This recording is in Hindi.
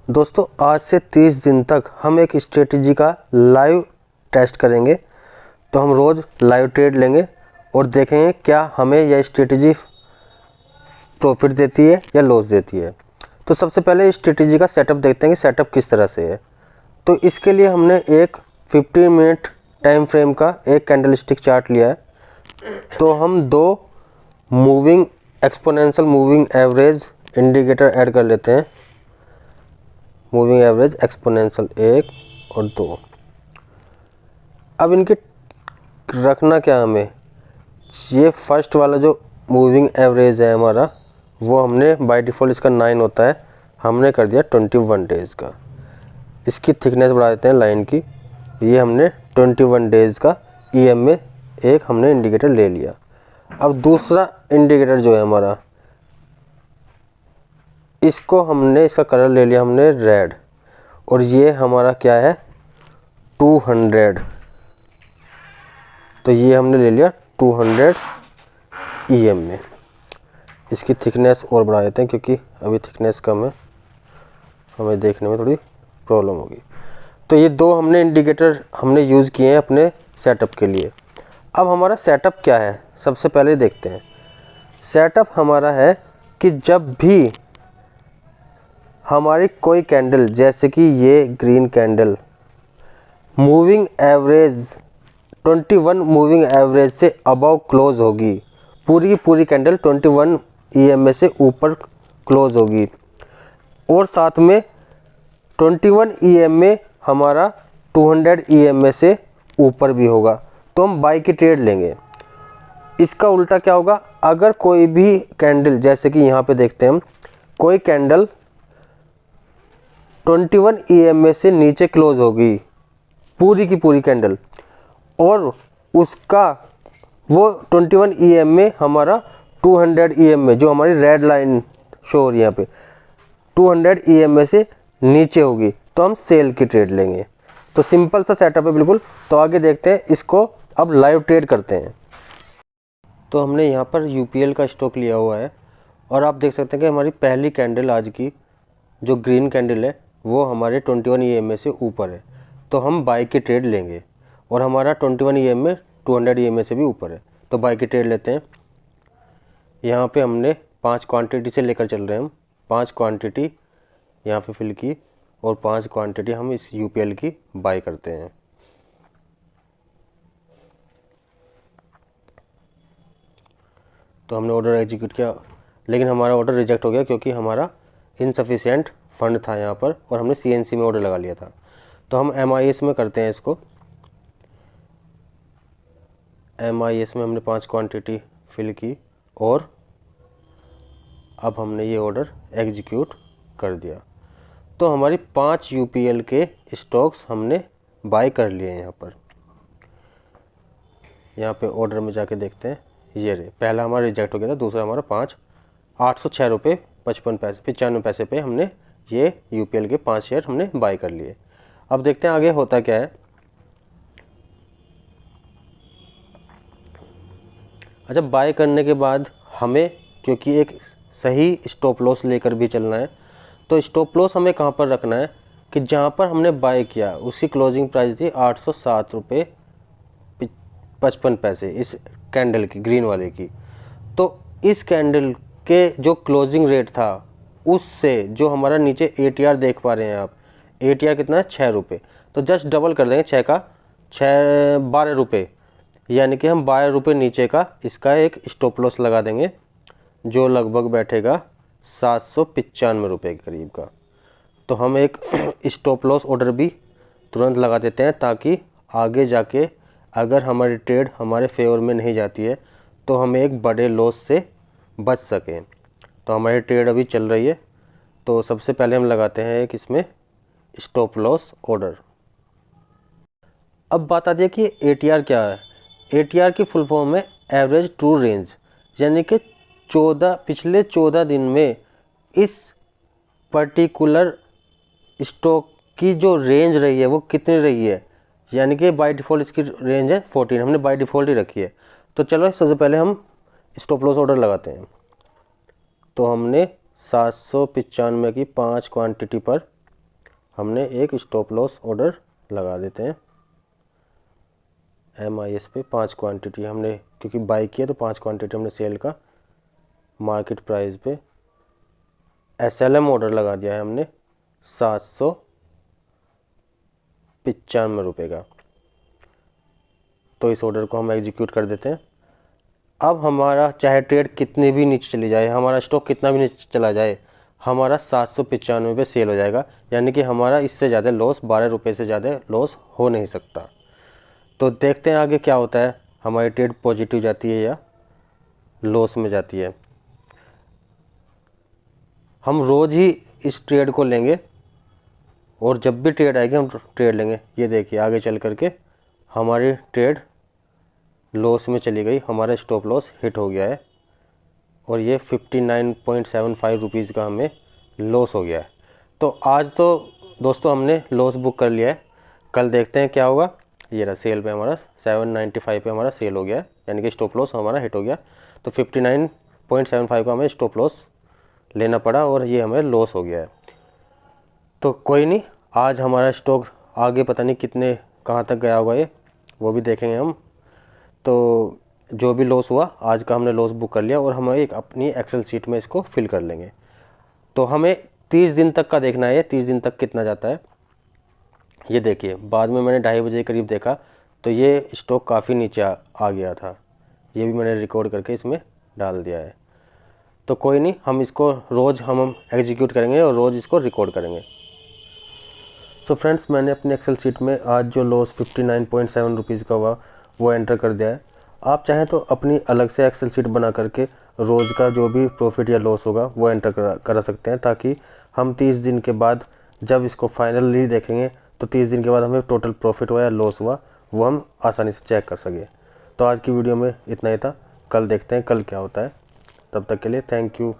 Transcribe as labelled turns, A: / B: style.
A: दोस्तों आज से 30 दिन तक हम एक स्ट्रेटजी का लाइव टेस्ट करेंगे। तो हम रोज़ लाइव ट्रेड लेंगे और देखेंगे क्या हमें यह स्ट्रेटजी प्रॉफिट देती है या लॉस देती है। तो सबसे पहले स्ट्रेटजी का सेटअप देखते हैं कि सेटअप किस तरह से है। तो इसके लिए हमने एक 15 मिनट टाइम फ्रेम का एक कैंडलस्टिक चार्ट लिया है। तो हम दो moving exponential moving average indicator add कर लेते हैं। मूविंग एवरेज एक्सपोनेंशियल 1 और 2। अब इनके रखना क्या हमें, ये फर्स्ट वाला जो मूविंग एवरेज है हमारा वो हमने बाय डिफ़ॉल्ट इसका 9 होता है, हमने कर दिया 21 डेज़ का। इसकी थिकनेस बढ़ा देते हैं लाइन की। ये हमने 21 डेज़ का EMA एक हमने इंडिकेटर ले लिया। अब दूसरा इंडिकेटर जो है हमारा, इसको हमने इसका कलर ले लिया हमने रेड, और ये हमारा क्या है 200। तो ये हमने ले लिया 200 EMA। इसकी थिकनेस और बढ़ा देते हैं क्योंकि अभी थिकनेस कम है, हमें देखने में थोड़ी प्रॉब्लम होगी। तो ये दो हमने इंडिकेटर हमने यूज़ किए हैं अपने सेटअप के लिए। अब हमारा सेटअप क्या है सबसे पहले देखते हैं। सेटअप हमारा है कि जब भी हमारी कोई कैंडल, जैसे कि ये green candle moving average 21 moving average से अबव क्लोज होगी, पूरी की पूरी कैंडल 21 EMA से ऊपर क्लोज होगी, और साथ में 21 EMA हमारा 200 EMA से ऊपर भी होगा, तो हम बाई की ट्रेड लेंगे। इसका उल्टा क्या होगा, अगर कोई भी कैंडल, जैसे कि यहाँ पे देखते हैं हम, कोई कैंडल 21 EMA से नीचे क्लोज होगी पूरी की पूरी कैंडल, और उसका वो 21 EMA हमारा 200 EMA जो हमारी रेड लाइन शो हो रही है यहाँ पे 200 EMA से नीचे होगी, तो हम सेल की ट्रेड लेंगे। तो सिंपल सा सेटअप है बिल्कुल। तो आगे देखते हैं, इसको अब लाइव ट्रेड करते हैं। तो हमने यहाँ पर UPL का स्टॉक लिया हुआ है, और आप देख सकते हैं कि हमारी पहली कैंडल आज की जो ग्रीन कैंडल है वो हमारे 21 EMA से ऊपर है, तो हम बाई की ट्रेड लेंगे। और हमारा 21 EMA 200 EMA से भी ऊपर है, तो बाई की ट्रेड लेते हैं। यहाँ पे हमने 5 क्वांटिटी से लेकर चल रहे हैं। हम 5 क्वांटिटी यहाँ पे फिल की, और 5 क्वांटिटी हम इस UPL की बाई करते हैं। तो हमने ऑर्डर एग्जीक्यूट किया, लेकिन हमारा ऑर्डर रिजेक्ट हो गया क्योंकि हमारा इनसफिशिएंट फंड था यहाँ पर, और हमने CNC में ऑर्डर लगा लिया था। तो हम MIS में करते हैं इसको। MIS में हमने 5 क्वांटिटी फिल की, और अब हमने ये ऑर्डर एग्जीक्यूट कर दिया। तो हमारी 5 UPL के स्टॉक्स हमने बाय कर लिए हैं। यहाँ पे ऑर्डर में जाके देखते हैं, ये रहे। पहला हमारा रिजेक्ट हो गया था, दूसरा हमारा 806 रुपये 95 पैसे पे हमने ये UPL के 5 शेयर हमने बाय कर लिए। अब देखते हैं आगे होता क्या है। अच्छा, बाय करने के बाद हमें, क्योंकि एक सही स्टॉप लॉस लेकर भी चलना है, तो स्टॉप लॉस हमें कहाँ पर रखना है कि जहाँ पर हमने बाय किया उसकी क्लोजिंग प्राइस थी 807 रुपये 55 पैसे इस कैंडल की, ग्रीन वाले की। तो इस कैंडल के जो क्लोजिंग रेट था उससे जो हमारा नीचे ATR देख पा रहे हैं आप, ATR कितना है 6 रुपये, तो जस्ट डबल कर देंगे 6 का 12 रुपये, यानी कि हम 12 रुपये नीचे का इसका एक स्टॉप लॉस लगा देंगे, जो लगभग बैठेगा 795 रुपये के करीब का। तो हम एक स्टॉप लॉस ऑर्डर भी तुरंत लगा देते हैं, ताकि आगे जाके अगर हमारी ट्रेड हमारे फेवर में नहीं जाती है तो हम एक बड़े लॉस से बच सकें। तो हमारी ट्रेड अभी चल रही है, तो सबसे पहले हम लगाते हैं एक इसमें स्टॉप लॉस ऑर्डर। अब बात आती है कि ATR क्या है। ATR की फुल फॉर्म है एवरेज ट्रू रेंज, यानी कि पिछले 14 दिन में इस पर्टिकुलर स्टॉक की जो रेंज रही है वो कितनी रही है, यानी कि बाय डिफ़ॉल्ट इसकी रेंज है 14, हमने बाय डिफ़ॉल्ट ही रखी है। तो चलो सबसे पहले हम स्टॉप लॉस ऑर्डर लगाते हैं। तो हमने 795 की 5 क्वांटिटी पर हमने एक स्टॉप लॉस ऑर्डर लगा देते हैं। MIS पे 5 क्वांटिटी हमने, क्योंकि बाई किया तो 5 क्वांटिटी हमने सेल का मार्केट प्राइस पे SLM ऑर्डर लगा दिया है हमने 795 रुपये का। तो इस ऑर्डर को हम एग्जीक्यूट कर देते हैं। अब हमारा चाहे ट्रेड कितनी भी नीचे चली जाए, हमारा स्टॉक कितना भी नीचे चला जाए, हमारा 795 पे सेल हो जाएगा। यानी कि हमारा इससे ज़्यादा लॉस, 12 रुपये से ज़्यादा लॉस हो नहीं सकता। तो देखते हैं आगे क्या होता है, हमारी ट्रेड पॉजिटिव जाती है या लॉस में जाती है। हम रोज़ ही इस ट्रेड को लेंगे और जब भी ट्रेड आएगी हम ट्रेड लेंगे। ये देखिए आगे चल करके हमारी ट्रेड लॉस में चली गई, हमारा स्टॉप लॉस हिट हो गया है और ये 59.75 रुपीज़ का हमें लॉस हो गया है। तो आज तो दोस्तों हमने लॉस बुक कर लिया है, कल देखते हैं क्या होगा। ये रहा सेल पे हमारा 795 पे हमारा सेल हो गया है, यानी कि स्टॉप लॉस हमारा हिट हो गया। तो 59.75 का हमें स्टॉप लॉस लेना पड़ा और ये हमें लॉस हो गया है। तो कोई नहीं, आज हमारा स्टॉक आगे पता नहीं कितने कहाँ तक गया होगा, ये वो भी देखेंगे हम। तो जो भी लॉस हुआ आज का हमने लॉस बुक कर लिया और हम एक अपनी एक्सेल शीट में इसको फिल कर लेंगे। तो हमें 30 दिन तक का देखना है, 30 दिन तक कितना जाता है। ये देखिए बाद में मैंने 2:30 बजे के करीब देखा तो ये स्टॉक काफ़ी नीचे आ गया था। ये भी मैंने रिकॉर्ड करके इसमें डाल दिया है। तो कोई नहीं, हम इसको रोज़ हम एग्जीक्यूट करेंगे और रोज़ इसको रिकॉर्ड करेंगे। सो फ्रेंड्स, मैंने अपनी एक्सेल शीट में आज जो लॉस 59.7 रुपीज़ का हुआ वो एंटर कर दिया है। आप चाहें तो अपनी अलग से एक्सेल शीट बना करके रोज़ का जो भी प्रॉफिट या लॉस होगा वो एंटर करा सकते हैं, ताकि हम 30 दिन के बाद जब इसको फाइनली देखेंगे तो 30 दिन के बाद हमें टोटल प्रॉफिट हुआ या लॉस हुआ वो हम आसानी से चेक कर सकें। तो आज की वीडियो में इतना ही था, कल देखते हैं कल क्या होता है। तब तक के लिए थैंक यू।